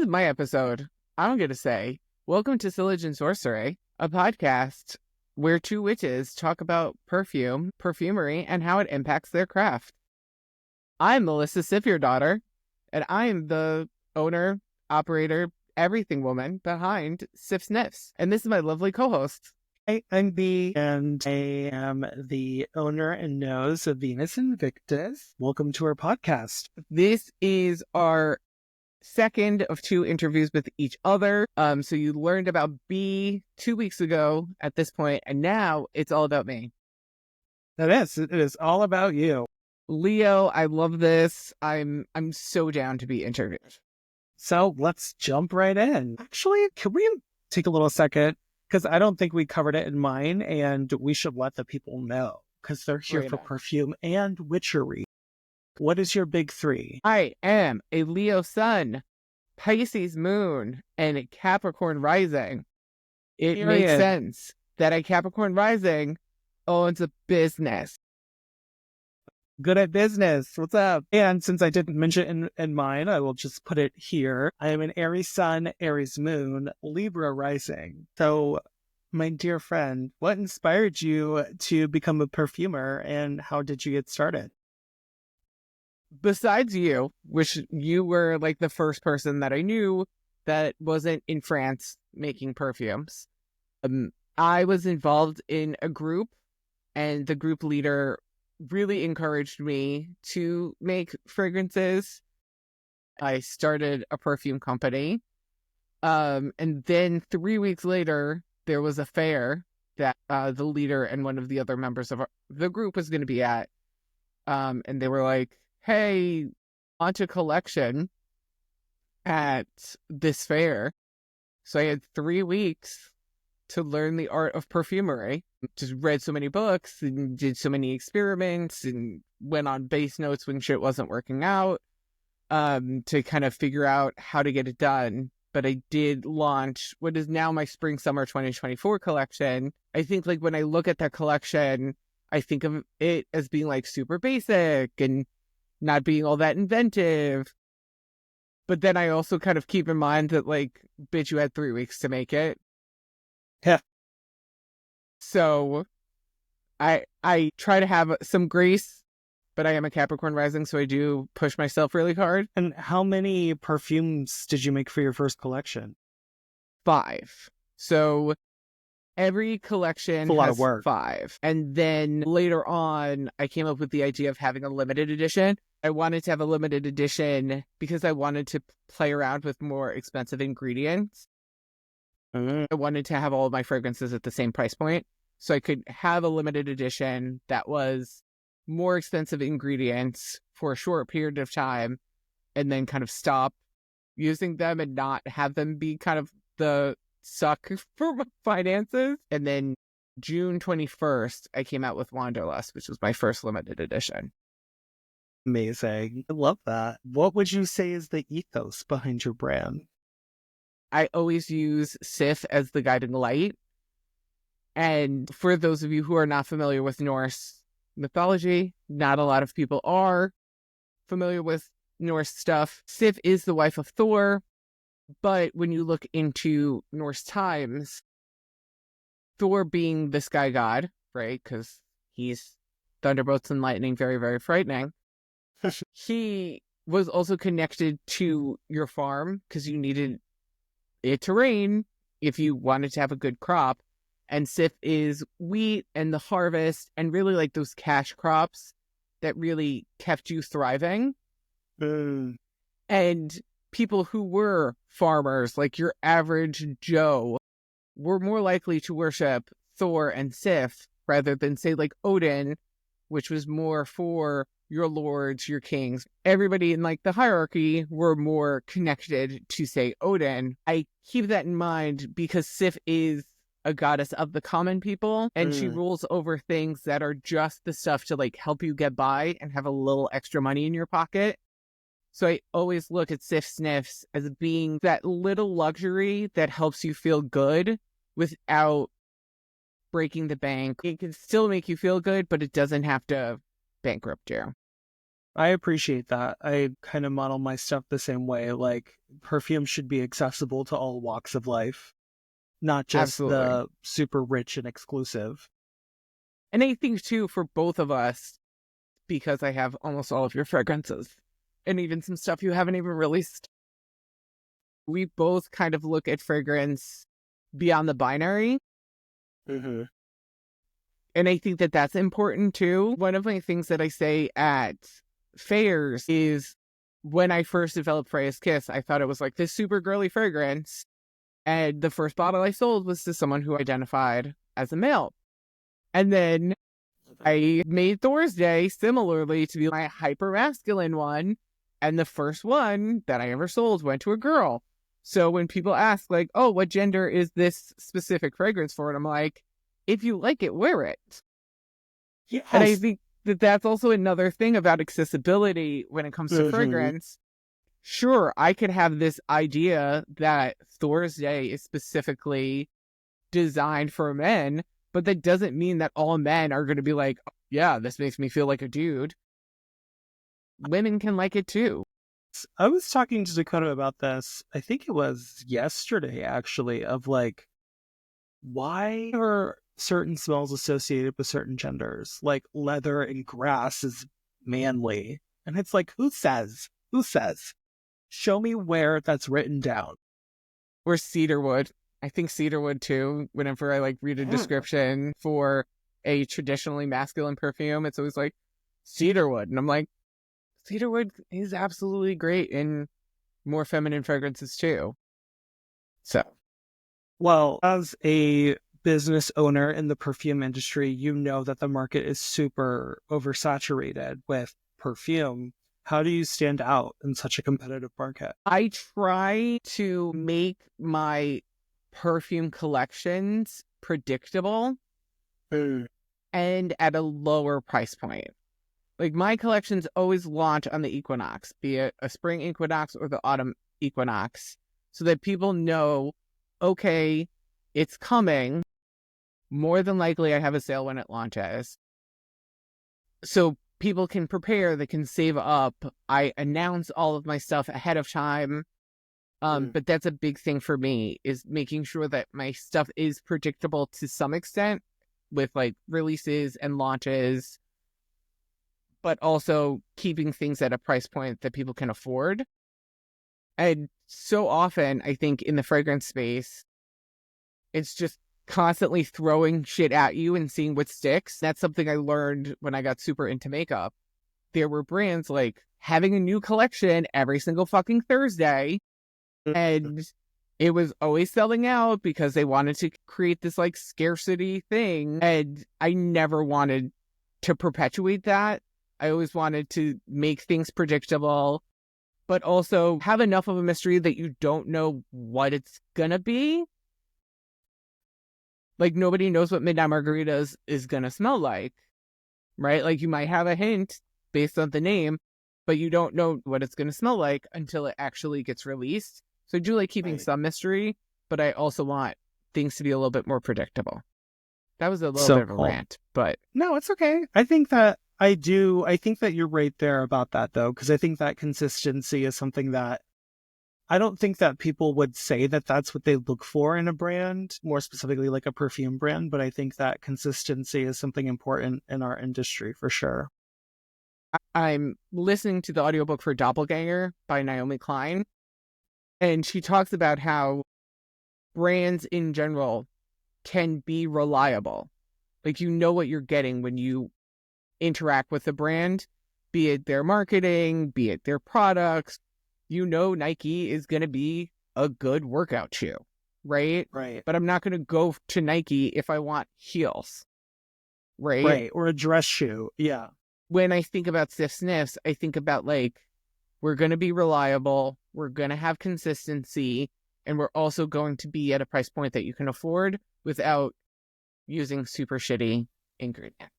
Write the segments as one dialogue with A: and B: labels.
A: This is my episode. I'm going to say, welcome to Sillage and Sorcery, a podcast where two witches talk about perfumery, and how it impacts their craft. I'm Melissa Sifjardóttir, and I'm the owner, operator, everything woman behind Sif Sniffs. And this is my lovely co-host.
B: Hi, I'm B, and I am the owner and nose of Venus Invictus. Welcome to our podcast.
A: This is our second of two interviews with each other. So you learned about B 2 weeks ago at this point, and now it's all about me.
B: It is all about you.
A: Leo, I love this. I'm so down to be interviewed.
B: So let's jump right in. Actually, can we take a little second? Because I don't think we covered it in mine, and we should let the people know, because they're here for perfume and witchery. What is your big three?
A: I am a Leo sun, Pisces moon, and a Capricorn rising. It makes sense that a Capricorn rising owns a business.
B: Good at business. What's up? And since I didn't mention it in mine, I will just put it here. I am an Aries sun, Aries moon, Libra rising. So, my dear friend, what inspired you to become a perfumer, and how did you get started?
A: Besides you, which you were like the first person that I knew that wasn't in France making perfumes, I was involved in a group, and the group leader really encouraged me to make fragrances. I started a perfume company. And then 3 weeks later, there was a fair that the leader and one of the other members of the group was going to be at. And they were like, hey, launch a collection at this fair. So I had 3 weeks to learn the art of perfumery. Just read so many books and did so many experiments and went on base notes when shit wasn't working out to kind of figure out how to get it done. But I did launch what is now my spring-summer 2024 collection. I think like when I look at that collection, I think of it as being like super basic and not being all that inventive. But then I also kind of keep in mind that like, bitch, you had 3 weeks to make it.
B: Yeah.
A: So I try to have some grace, but I am a Capricorn rising, so I do push myself really hard.
B: And how many perfumes did you make for your first collection?
A: 5. So every collection
B: has a lot of work.
A: 5. And then later on, I came up with the idea of having a limited edition. I wanted to have a limited edition because I wanted to play around with more expensive ingredients. I wanted to have all of my fragrances at the same price point, so I could have a limited edition that was more expensive ingredients for a short period of time, and then kind of stop using them and not have them be kind of the suck for my finances. And then June 21st, I came out with Wanderlust, which was my first limited edition.
B: Amazing. I love that. What would you say is the ethos behind your brand?
A: I always use Sif as the guiding light. And for those of you who are not familiar with Norse mythology, not a lot of people are familiar with Norse stuff. Sif is the wife of Thor, but when you look into Norse times, Thor being the sky god, right, because he's thunderbolts and lightning, very, very frightening, he was also connected to your farm because you needed it to rain if you wanted to have a good crop. And Sif is wheat and the harvest and really like those cash crops that really kept you thriving. And people who were farmers, like your average Joe, were more likely to worship Thor and Sif rather than say like Odin, which was more for your lords, your kings. Everybody in like the hierarchy were more connected to say Odin. I keep that in mind because Sif is a goddess of the common people, and she rules over things that are just the stuff to like help you get by and have a little extra money in your pocket. So I always look at Sif Sniffs as being that little luxury that helps you feel good without breaking the bank. It can still make you feel good, but it doesn't have to bankrupt you.
B: I appreciate that. I kind of model my stuff the same way. Like, perfume should be accessible to all walks of life, not just
A: Absolutely.
B: the super rich and exclusive.
A: And I think too, for both of us, because I have almost all of your fragrances and even some stuff you haven't even released, we both kind of look at fragrance beyond the binary.
B: Mm-hmm.
A: And I think that that's important too. One of my things that I say at fairs is when I first developed Freya's Kiss, I thought it was like this super girly fragrance. And the first bottle I sold was to someone who identified as a male. And then I made Thor's Day similarly to be my hyper masculine one. And the first one that I ever sold went to a girl. So when people ask, like, oh, what gender is this specific fragrance for? And I'm like, if you like it, wear it. And I
B: Yes.
A: think that that's also another thing about accessibility when it comes to
B: Mm-hmm.
A: fragrance. Sure, I could have this idea that Thor's Day is specifically designed for men, but that doesn't mean that all men are going to be like, yeah, this makes me feel like a dude. Women can like it too.
B: I was talking to Dakota about this, I think it was yesterday actually, of like, why are certain smells associated with certain genders? Like leather and grass is manly. And it's like, who says? Who says? Show me where that's written down.
A: Or cedarwood. I think cedarwood too. Whenever I like read a
B: Yeah.
A: description for a traditionally masculine perfume, it's always like cedarwood. And I'm like, cedarwood is absolutely great in more feminine fragrances too. So,
B: Well, as a business owner in the perfume industry, you know that the market is super oversaturated with perfume. How do you stand out in such a competitive market?
A: I try to make my perfume collections predictable
B: Mm.
A: and at a lower price point. Like my collections always launch on the equinox, be it a spring equinox or the autumn equinox, so that people know, okay, it's coming. More than likely, I have a sale when it launches. So people can prepare, they can save up. I announce all of my stuff ahead of time.
B: Mm.
A: But that's a big thing for me is making sure that my stuff is predictable to some extent with like releases and launches, but also keeping things at a price point that people can afford. And so often, I think in the fragrance space, it's just constantly throwing shit at you and seeing what sticks. That's something I learned when I got super into makeup. There were brands like having a new collection every single fucking Thursday, and it was always selling out because they wanted to create this like scarcity thing. And I never wanted to perpetuate that. I always wanted to make things predictable, but also have enough of a mystery that you don't know what it's gonna be. Like nobody knows what Midnight Margaritas is gonna smell like, right? Like you might have a hint based on the name, but you don't know what it's gonna smell like until it actually gets released. So I do like keeping
B: Right.
A: some mystery, but I also want things to be a little bit more predictable. That was a little bit
B: So
A: of a
B: cool.
A: rant, but
B: No, it's okay. I think that I do. I think that you're right there about that, though, because I think that consistency is something that I don't think that people would say that that's what they look for in a brand, more specifically like a perfume brand. But I think that consistency is something important in our industry for sure.
A: I'm listening to the audiobook for Doppelganger by Naomi Klein, and she talks about how brands in general can be reliable. Like you know what you're getting when you interact with the brand, be it their marketing, be it their products. You know Nike is going to be a good workout shoe, right?
B: Right.
A: But I'm not going to go to Nike if I want heels, right?
B: Right. Or a dress shoe. Yeah.
A: When I think about Sif Sniffs, I think about like, we're going to be reliable, we're going to have consistency, and we're also going to be at a price point that you can afford without using super shitty ingredients.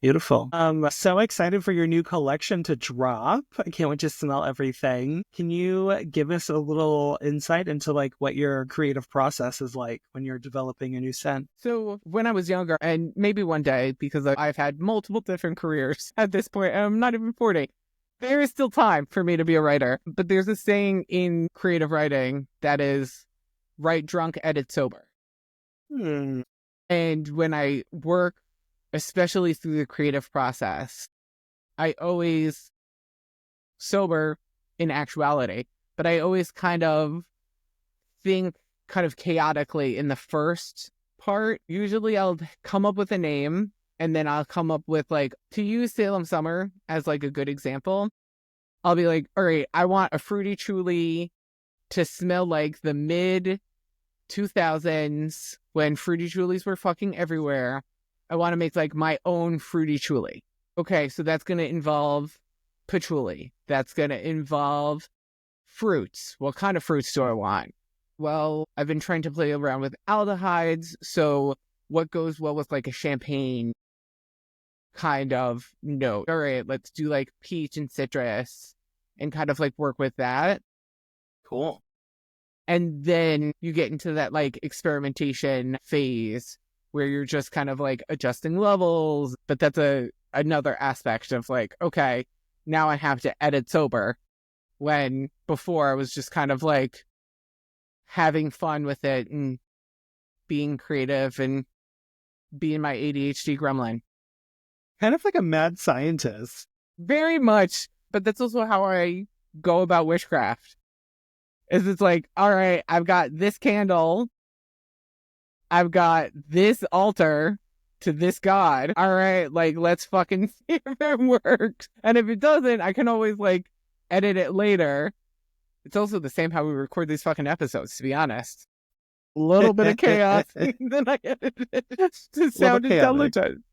B: Beautiful. So excited for your new collection to drop. I can't wait to smell everything. Can you give us a little insight into like what your creative process is like when you're developing a new scent?
A: So when I was younger, and maybe one day, because I've had multiple different careers at this point, and I'm not even 40, there is still time for me to be a writer. But there's a saying in creative writing that is, write drunk, edit sober. And when I work, especially through the creative process, I always sober in actuality, but I always kind of think kind of chaotically in the first part. Usually I'll come up with a name, and then I'll come up with, like, to use Salem Summer as like a good example, I'll be like, all right, I want a fruity truly to smell like the mid 2000s when fruity trulies were fucking everywhere. I want to make like my own fruity truly. Okay, so that's going to involve patchouli. That's going to involve fruits. What kind of fruits do I want? Well, I've been trying to play around with aldehydes, so what goes well with like a champagne kind of note? All right, let's do like peach and citrus and kind of like work with that.
B: Cool.
A: And then you get into that like experimentation phase where you're just kind of like adjusting levels. But that's another aspect of like, okay, now I have to edit sober, when before I was just kind of like having fun with it and being creative and being my ADHD gremlin.
B: Kind of like a mad scientist.
A: Very much. But that's also how I go about witchcraft. Is it's like, all right, I've got this candle, I've got this altar to this god. All right, like, let's fucking see if it works. And if it doesn't, I can always like edit it later. It's also the same how we record these fucking episodes, to be honest. A little bit of chaos, and then I edit it to sound intelligent.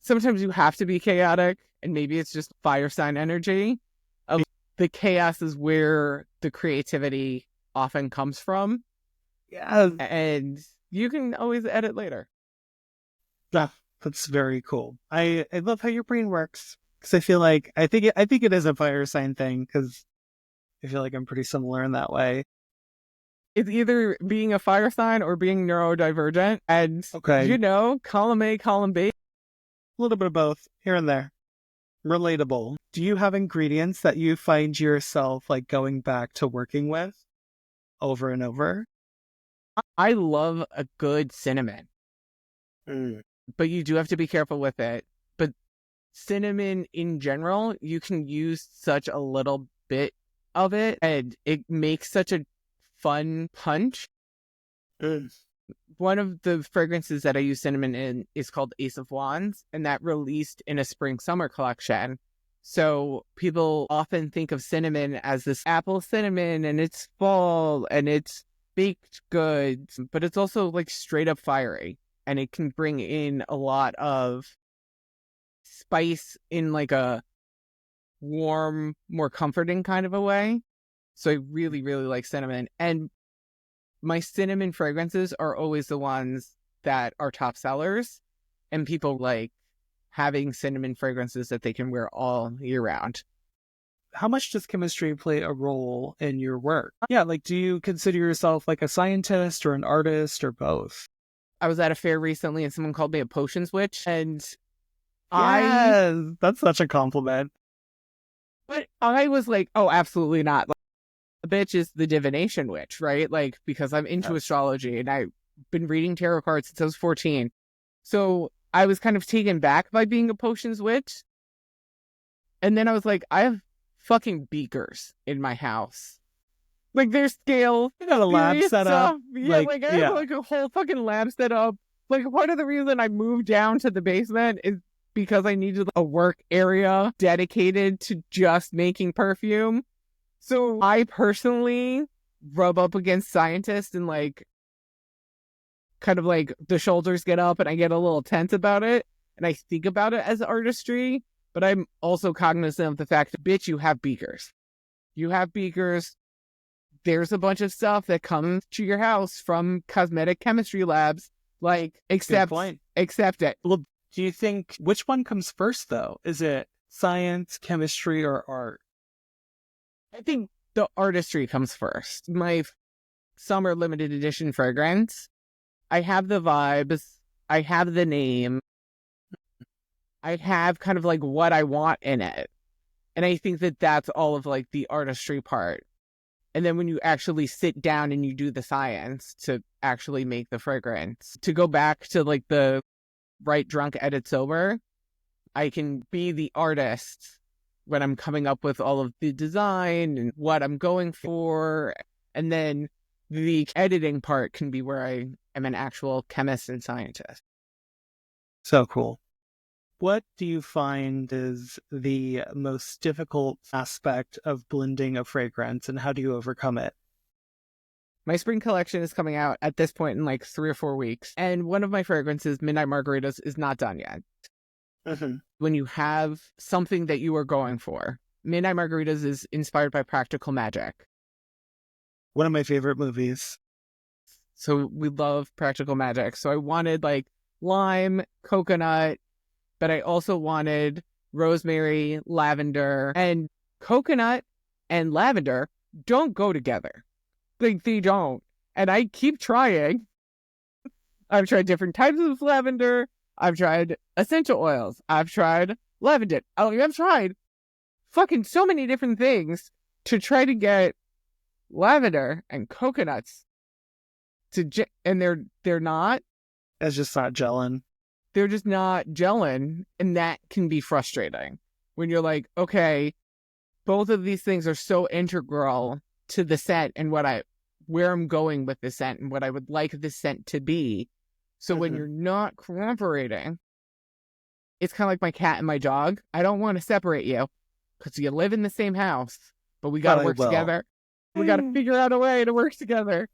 A: Sometimes you have to be chaotic, and maybe it's just fire sign energy. The chaos is where the creativity often comes from.
B: Yeah.
A: And you can always edit later.
B: Yeah, that's very cool. I love how your brain works, because I think it is a fire sign thing, because I feel like I'm pretty similar in that way.
A: It's either being a fire sign or being neurodivergent. And,
B: okay,
A: column A, column B.
B: A little bit of both, here and there. Relatable. Do you have ingredients that you find yourself like going back to working with over and over?
A: I love a good cinnamon. But you do have to be careful with it. But cinnamon in general, you can use such a little bit of it, and it makes such a fun punch. One of the fragrances that I use cinnamon in is called Ace of Wands, and that released in a spring-summer collection. So people often think of cinnamon as this apple cinnamon, and it's fall, and it's baked goods, but it's also like straight up fiery, and it can bring in a lot of spice in like a warm, more comforting kind of a way. So I really, really like cinnamon. And my cinnamon fragrances are always the ones that are top sellers, and people like having cinnamon fragrances that they can wear all year round.
B: How much does chemistry play a role in your work? Yeah, like, do you consider yourself like a scientist or an artist or both?
A: I was at a fair recently and someone called me a potions witch, and
B: that's such a compliment.
A: But I was like, oh, absolutely not. Like, the bitch is the divination witch, right? Like, because I'm into astrology and I've been reading tarot cards since I was 14. So I was kind of taken back by being a potions witch. And then I was like, I have fucking beakers in my house. Like, there's scale.
B: You got a lab set up.
A: Yeah, I have like a whole fucking lab set up. Like, part of the reason I moved down to the basement is because I needed a work area dedicated to just making perfume. So I personally rub up against scientists and like kind of like the shoulders get up and I get a little tense about it. And I think about it as artistry, but I'm also cognizant of the fact that, bitch, you have beakers. You have beakers. There's a bunch of stuff that comes to your house from cosmetic chemistry labs. Like, accept it.
B: Well, Do you think, which one comes first though? Is it science, chemistry, or art?
A: I think the artistry comes first. My summer limited edition fragrance, I have the vibes, I have the name, I have kind of like what I want in it. And I think that that's all of like the artistry part. And then when you actually sit down and you do the science to actually make the fragrance, to go back to like the write drunk, edit sober, I can be the artist when I'm coming up with all of the design and what I'm going for. And then the editing part can be where I am an actual chemist and scientist.
B: So cool. What do you find is the most difficult aspect of blending a fragrance, and how do you overcome it?
A: My spring collection is coming out at this point in like 3 or 4 weeks. And one of my fragrances, Midnight Margaritas, is not done yet.
B: Mm-hmm.
A: When you have something that you are going for, Midnight Margaritas is inspired by practical magic.
B: One of my favorite movies.
A: So we love practical magic. So I wanted like lime, coconut, but I also wanted rosemary, lavender, and coconut and lavender don't go together. Like, they don't. And I keep trying. I've tried different types of lavender. I've tried essential oils. I've tried lavender. I've tried fucking so many different things to try to get lavender and coconuts and they're not.
B: It's just not gelling.
A: They're just not gelling, and that can be frustrating when you're like, okay, both of these things are so integral to the scent and where I'm going with the scent and what I would like the scent to be. So when you're not cooperating, it's kind of like my cat and my dog. I don't want to separate you because you live in the same house, but we got to work together. We got to figure out a way to work together.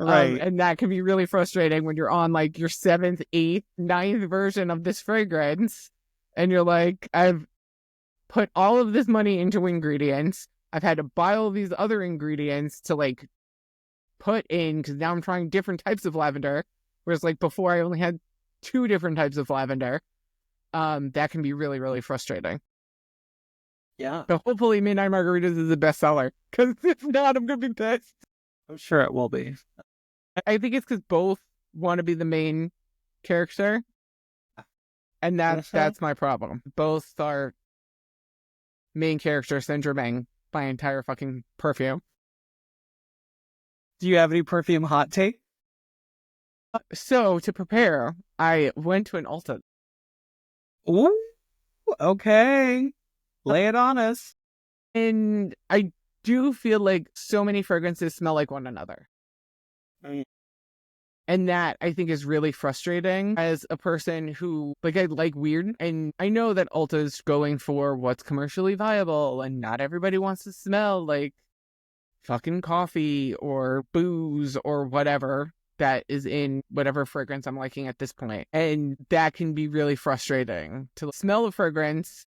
B: Right.
A: And that can be really frustrating when you're on like your 7th, 8th, 9th version of this fragrance. And you're like, I've put all of this money into ingredients. I've had to buy all these other ingredients to like put in because now I'm trying different types of lavender. Whereas like before I only had 2 different types of lavender. That can be really, really frustrating.
B: Yeah.
A: But hopefully Midnight Margaritas is a bestseller. Because if not, I'm going to be pissed.
B: I'm sure it will be.
A: I think it's because both want to be the main character. And that's my problem. Both are main character syndroming my entire fucking perfume.
B: Do you have any perfume hot take?
A: So to prepare, I went to an Ulta.
B: Ooh, okay. Lay it on us.
A: And I do feel like so many fragrances smell like one another. And that I think is really frustrating as a person who, like, I like weird. And I know that Ulta's going for what's commercially viable, and not everybody wants to smell like fucking coffee or booze or whatever that is in whatever fragrance I'm liking at this point. And that can be really frustrating to smell a fragrance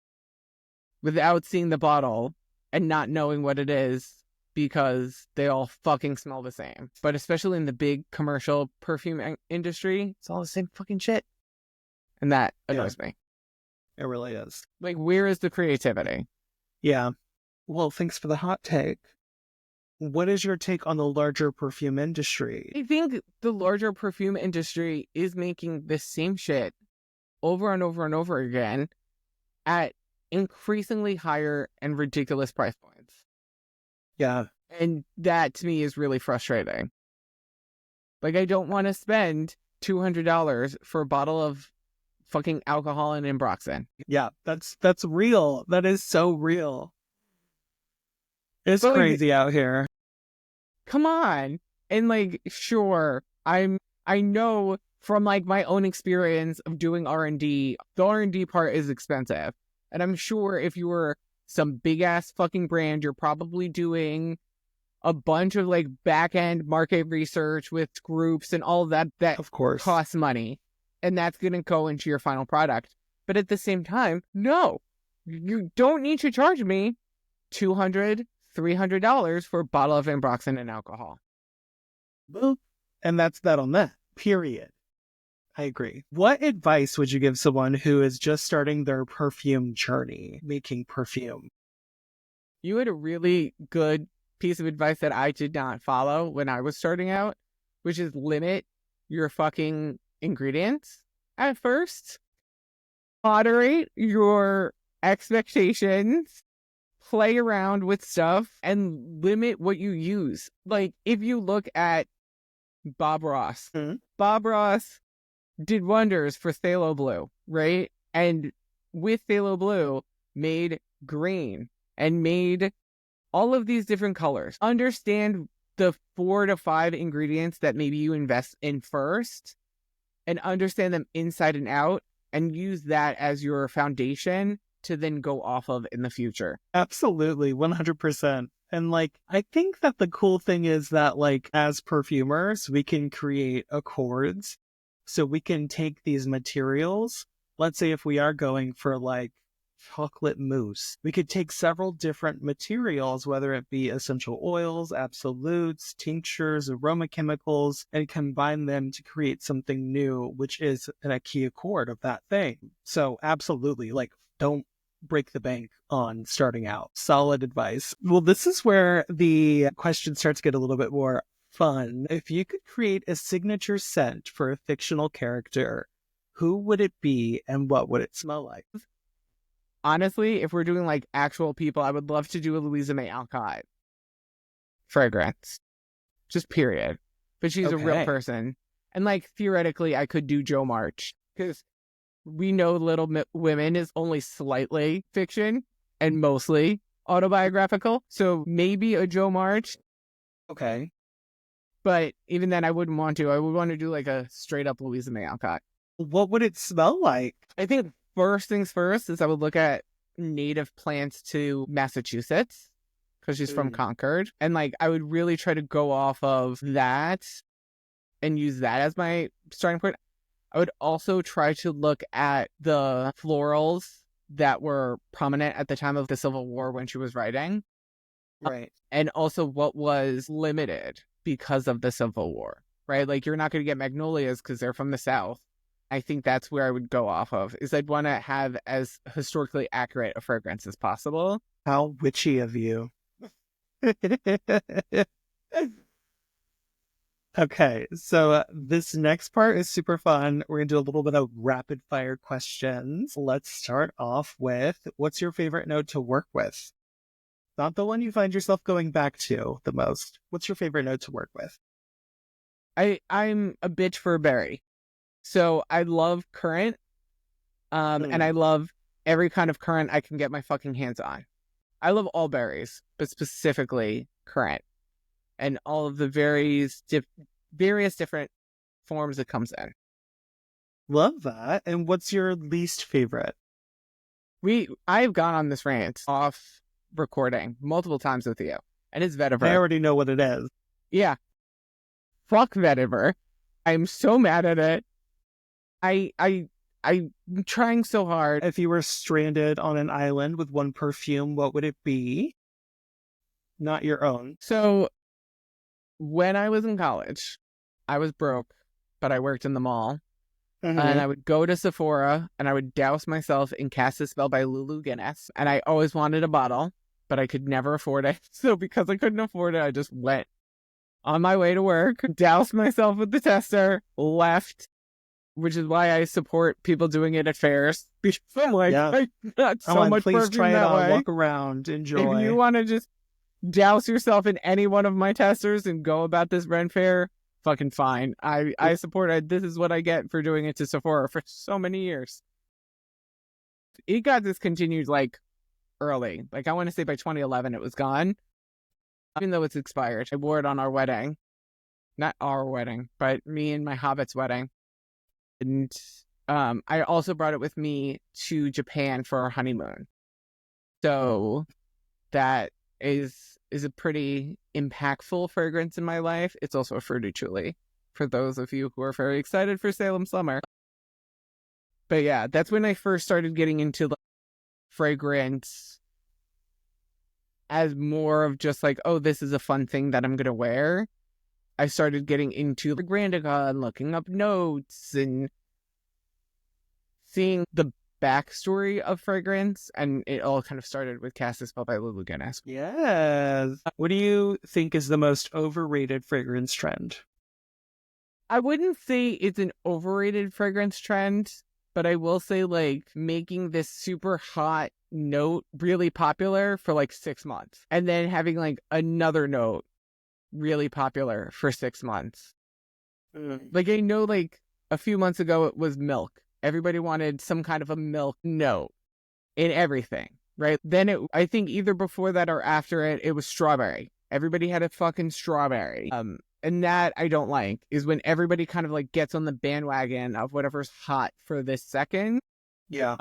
A: without seeing the bottle and not knowing what it is, because they all fucking smell the same. But especially in the big commercial perfume industry, it's all the same fucking shit. And that annoys me.
B: It really is.
A: Like, where is the creativity?
B: Yeah. Well, thanks for the hot take. What is your take on the larger perfume industry?
A: I think the larger perfume industry is making the same shit over and over and over again at increasingly higher and ridiculous price points.
B: Yeah.
A: And that to me is really frustrating. Like, I don't want to spend $200 for a bottle of fucking alcohol and Ambroxan.
B: Yeah, that's real. That is so real. It's
A: But, like,
B: crazy out here.
A: Come on. And like, sure, I know from like my own experience of doing R&D, the R&D part is expensive. And I'm sure if you were some big ass fucking brand, you're probably doing a bunch of like back end market research with groups and all of that
B: Of course
A: costs money. And that's going to go into your final product. But at the same time, no, you don't need to charge me $200, $300 for a bottle of Ambroxan and alcohol.
B: And that's that on that. Period. I agree. What advice would you give someone who is just starting their perfume journey, making perfume?
A: You had a really good piece of advice that I did not follow when I was starting out, which is limit your fucking ingredients at first. Moderate your expectations, play around with stuff, and limit what you use. Like, if you look at Bob Ross, Bob Ross did wonders for Phthalo Blue, right? And with Phthalo Blue, made green and made all of these different colors. Understand the 4 to 5 ingredients that maybe you invest in first and understand them inside and out and use that as your foundation to then go off of in the future.
B: Absolutely, 100%. And like, I think that the cool thing is that like, as perfumers, we can create accords. So we can take these materials. Let's say if we are going for like chocolate mousse, we could take several different materials, whether it be essential oils, absolutes, tinctures, aroma chemicals, and combine them to create something new, which is a key accord of that thing. So absolutely, like, don't break the bank on starting out. Solid advice. Well, this is where the question starts to get a little bit more fun. If you could create a signature scent for a fictional character, who would it be and what would it smell like?
A: Honestly, if we're doing like actual people, I would love to do a Louisa May Alcott fragrance. Just period. But she's a real person. And like theoretically, I could do Jo March because we know Little Women is only slightly fiction and mostly autobiographical. So maybe a Jo March.
B: Okay.
A: But even then, I wouldn't want to. I would want to do like a straight up Louisa May Alcott.
B: What would it smell like?
A: I think first things first is I would look at native plants to Massachusetts because she's from Concord. And like, I would really try to go off of that and use that as my starting point. I would also try to look at the florals that were prominent at the time of the Civil War when she was writing.
B: Right.
A: And also what was limited because of the Civil War, right? Like, you're not going to get magnolias because they're from the South. I think that's where I would go off of, is I'd want to have as historically accurate a fragrance as possible.
B: How witchy of you. Okay, so this next part is super fun. We're going to do a little bit of rapid fire questions. Let's start off with, what's your favorite note to work with? Not the one you find yourself going back to the most. What's your favorite note to work with?
A: I'm a bitch for a berry. So I love currant, and I love every kind of currant I can get my fucking hands on. I love all berries, but specifically currant and all of the various different forms it comes in.
B: Love that. And what's your least favorite?
A: I've gone on this rant off recording multiple times with you, and it's vetiver.
B: I already know what it is.
A: Yeah. Fuck vetiver. I'm so mad at it. I'm trying so hard.
B: If you were stranded on an island with one perfume, what would it be? Not your own.
A: So when I was in college, I was broke, but I worked in the mall. And I would go to Sephora and I would douse myself in Cast a Spell by Lulu Guinness. And I always wanted a bottle, but I could never afford it. So because I couldn't afford it, I just went on my way to work, doused myself with the tester, left, which is why I support people doing it at fairs. Because I'm like, I got so much
B: please
A: perfume
B: try it
A: that
B: on,
A: way.
B: walk around, enjoy.
A: If you want to just douse yourself in any one of my testers and go about this Ren fair, fucking fine. I support it. This is what I get for doing it to Sephora for so many years. It got discontinued like early. Like I want to say by 2011 it was gone. Even though it's expired. I wore it on our wedding. Not our wedding, but me and my Hobbit's wedding. And I also brought it with me to Japan for our honeymoon. So that is a pretty impactful fragrance in my life. It's also a fruity truly for those of you who are very excited for Salem summer. But yeah, that's when I first started getting into like fragrance as more of just like, oh, this is a fun thing that I'm going to wear. I started getting into the Grandica and looking up notes and seeing the backstory of fragrance, and it all kind of started with Cast a Spell by Lulu Guinness.
B: Yes. What do you think is the most overrated fragrance trend?
A: I wouldn't say it's an overrated fragrance trend, but I will say like making this super hot note really popular for like 6 months and then having like another note really popular for 6 months. Like I know like a few months ago it was milk. Everybody wanted some kind of a milk note in everything, right? Then I think either before that or after it was strawberry. Everybody had a fucking strawberry. And that I don't like is when everybody kind of like gets on the bandwagon of whatever's hot for this second.
B: Yeah.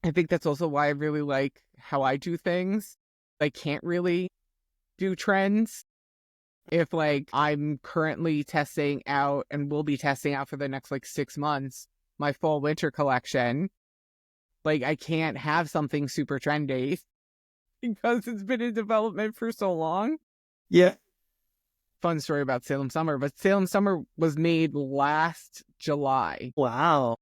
A: I think that's also why I really like how I do things. I can't really do trends. If like I'm currently testing out and will be testing out for the next like 6 months, my fall winter collection, like I can't have something super trendy because it's been in development for so long.
B: Yeah.
A: Fun story about Salem Summer, but Salem Summer was made last July.
B: Wow.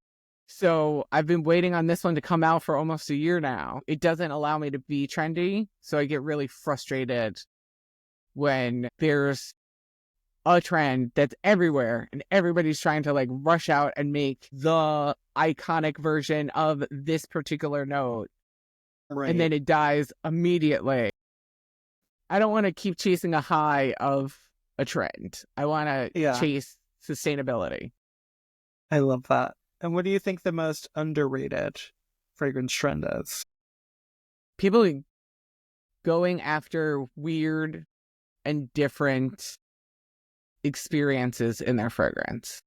A: So I've been waiting on this one to come out for almost a year now. It doesn't allow me to be trendy, so I get really frustrated when there's a trend that's everywhere and everybody's trying to like rush out and make the iconic version of this particular note.
B: Right.
A: And then it dies immediately. I don't want to keep chasing a high of a trend. I want to chase sustainability.
B: I love that. And what do you think the most underrated fragrance trend is?
A: People going after weird and different experiences in their fragrance.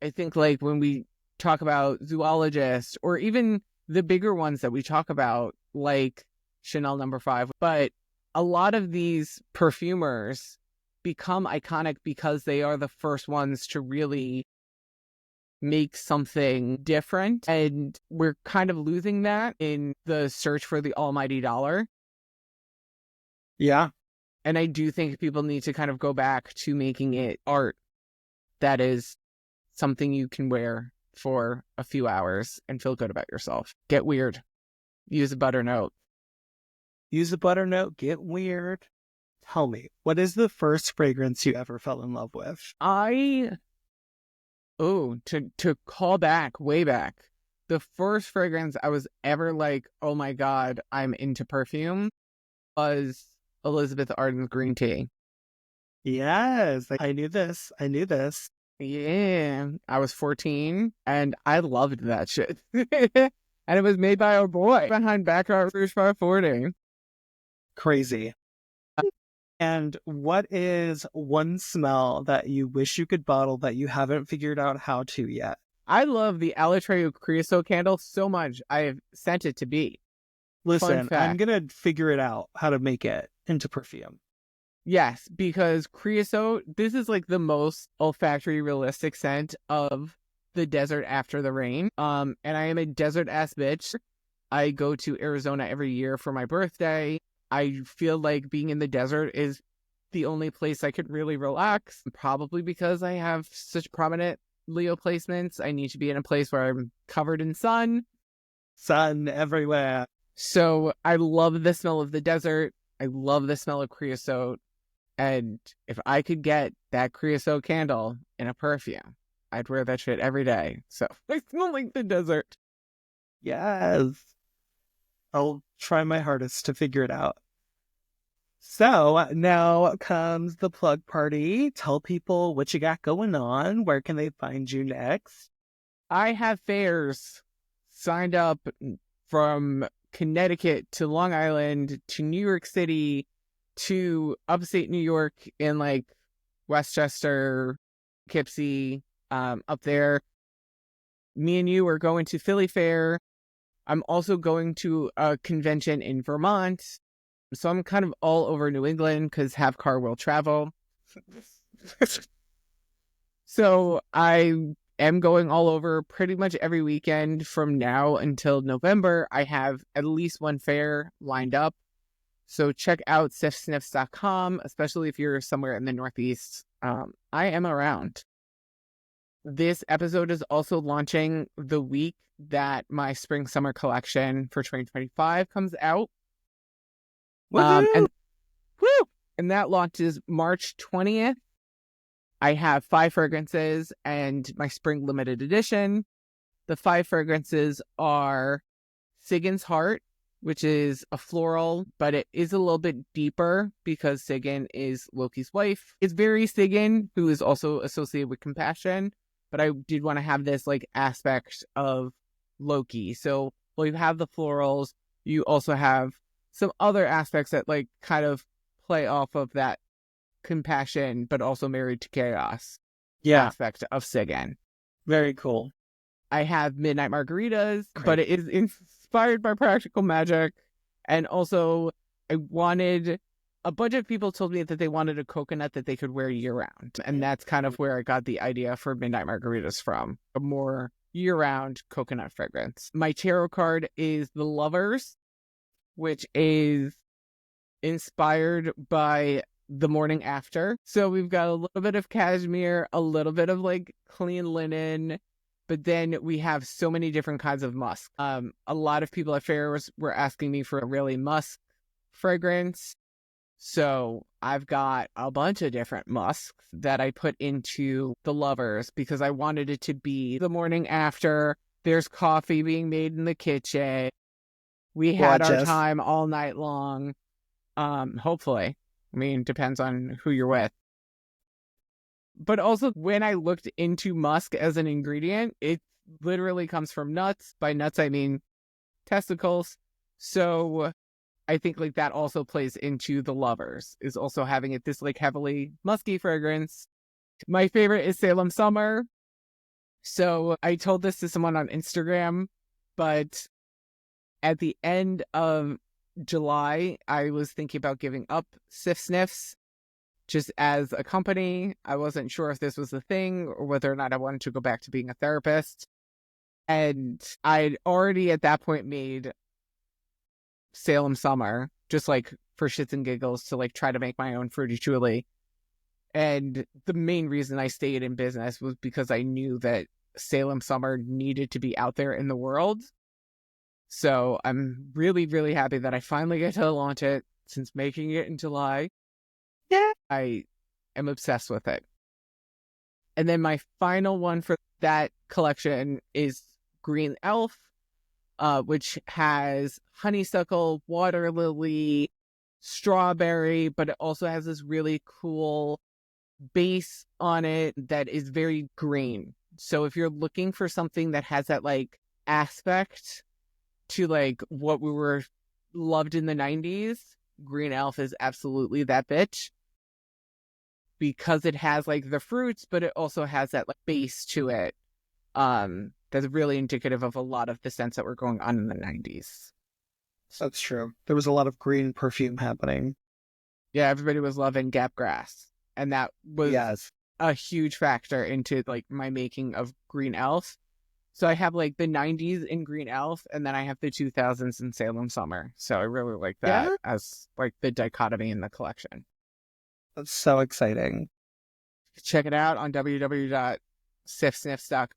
A: I think like when we talk about zoologists or even the bigger ones that we talk about, like Chanel No. 5, but a lot of these perfumers become iconic because they are the first ones to really make something different. And we're kind of losing that in the search for the almighty dollar.
B: Yeah.
A: And I do think people need to kind of go back to making it art that is something you can wear for a few hours and feel good about yourself. Get weird. Use a butter note.
B: Use a butter note. Get weird. Tell me, what is the first fragrance you ever fell in love with?
A: To call back, way back, the first fragrance I was ever like, oh my God, I'm into perfume was Elizabeth Arden's green tea.
B: Yes, I knew this.
A: Yeah, I was 14 and I loved that shit. And it was made by our boy behind Baccarat Rouge 540.
B: Crazy. And what is one smell that you wish you could bottle that you haven't figured out how to yet?
A: I love the Alatreo creosote candle so much. I've sent it to B.
B: Listen, I'm going to figure it out how to make it into perfume.
A: Yes, because creosote, this is like the most olfactory realistic scent of the desert after the rain. And I am a desert ass bitch. I go to Arizona every year for my birthday. I feel like being in the desert is the only place I could really relax, probably because I have such prominent Leo placements. I need to be in a place where I'm covered in sun.
B: Sun everywhere.
A: So I love the smell of the desert. I love the smell of creosote. And if I could get that creosote candle in a perfume, I'd wear that shit every day. So I smell like the desert.
B: Yes. I'll try my hardest to figure it out. So now comes the plug party. Tell people what you got going on. Where can they find you next?
A: I have fairs signed up from Connecticut to Long Island to New York City to upstate New York in like Westchester, Poughkeepsie, up there. Me and you are going to Philly Fair. I'm also going to a convention in Vermont. So I'm kind of all over New England because Have Car Will Travel. So I am going all over pretty much every weekend from now until November. I have at least one fair lined up. So check out sifsniffs.com, especially if you're somewhere in the Northeast. I am around. This episode is also launching the week that my spring summer collection for 2025 comes out.
B: Woohoo!
A: And that launches March 20th. I have 5 fragrances and my spring limited edition. The 5 fragrances are Sigyn's Heart, which is a floral, but it is a little bit deeper because Sigyn is Loki's wife. It's very Sigyn, who is also associated with compassion, but I did want to have this like aspect of Loki. So while you have the florals, you also have some other aspects that like kind of play off of that compassion, but also married to chaos aspect of Sigyn.
B: Very cool.
A: I have Midnight Margaritas, but it is inspired by practical magic. And also, I wanted, a bunch of people told me that they wanted a coconut that they could wear year-round. And that's kind of where I got the idea for Midnight Margaritas from, a more year-round coconut fragrance. My tarot card is The Lovers, which is inspired by The Morning After. So we've got a little bit of cashmere, a little bit of like clean linen, but then we have so many different kinds of musk. A lot of people at fairs were asking me for a really musk fragrance. So I've got a bunch of different musks that I put into The Lovers because I wanted it to be the morning after. There's coffee being made in the kitchen. We had our time all night long. Hopefully. I mean, depends on who you're with. But also, when I looked into musk as an ingredient, it literally comes from nuts. By nuts, I mean testicles. So I think like that also plays into The Lovers, is also having it this like heavily musky fragrance. My favorite is Salem Summer. So I told this to someone on Instagram, but at the end of July, I was thinking about giving up Sif Sniffs just as a company. I wasn't sure if this was a thing or whether or not I wanted to go back to being a therapist. And I'd already at that point made Salem Summer, just like for shits and giggles, to like try to make my own Fruity Truly. And the main reason I stayed in business was because I knew that Salem Summer needed to be out there in the world. So I'm really, really happy that I finally get to launch it since making it in July. Yeah. I am obsessed with it. And then my final one for that collection is Green Elf, which has honeysuckle, water lily, strawberry, but it also has this really cool base on it that is very green. So if you're looking for something that has that like aspect to like what we were loved in the 90s, Green Elf is absolutely that bitch. Because it has like the fruits, but it also has that like base to it. That's really indicative of a lot of the scents that were going on in the 90s.
B: That's true. There was a lot of green perfume happening.
A: Yeah, everybody was loving Gap Grass. And that was a huge factor into like my making of Green Elf. So I have like the 90s in Green Elf, and then I have the 2000s in Salem Summer. So I really like that as like the dichotomy in the collection.
B: That's so exciting.
A: Check it out on www.sifsniffs.com.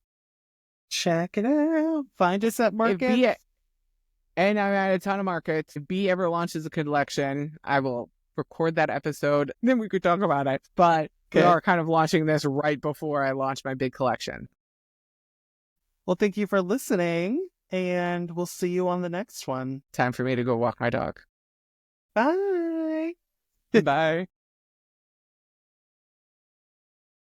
B: Check it out. Find us at markets.
A: And I'm at a ton of markets. If B ever launches a collection, I will record that episode. Then we could talk about it. But we are kind of launching this right before I launch my big collection.
B: Well, thank you for listening, and we'll see you on the next one.
A: Time for me to go walk my dog.
B: Bye.
A: Bye.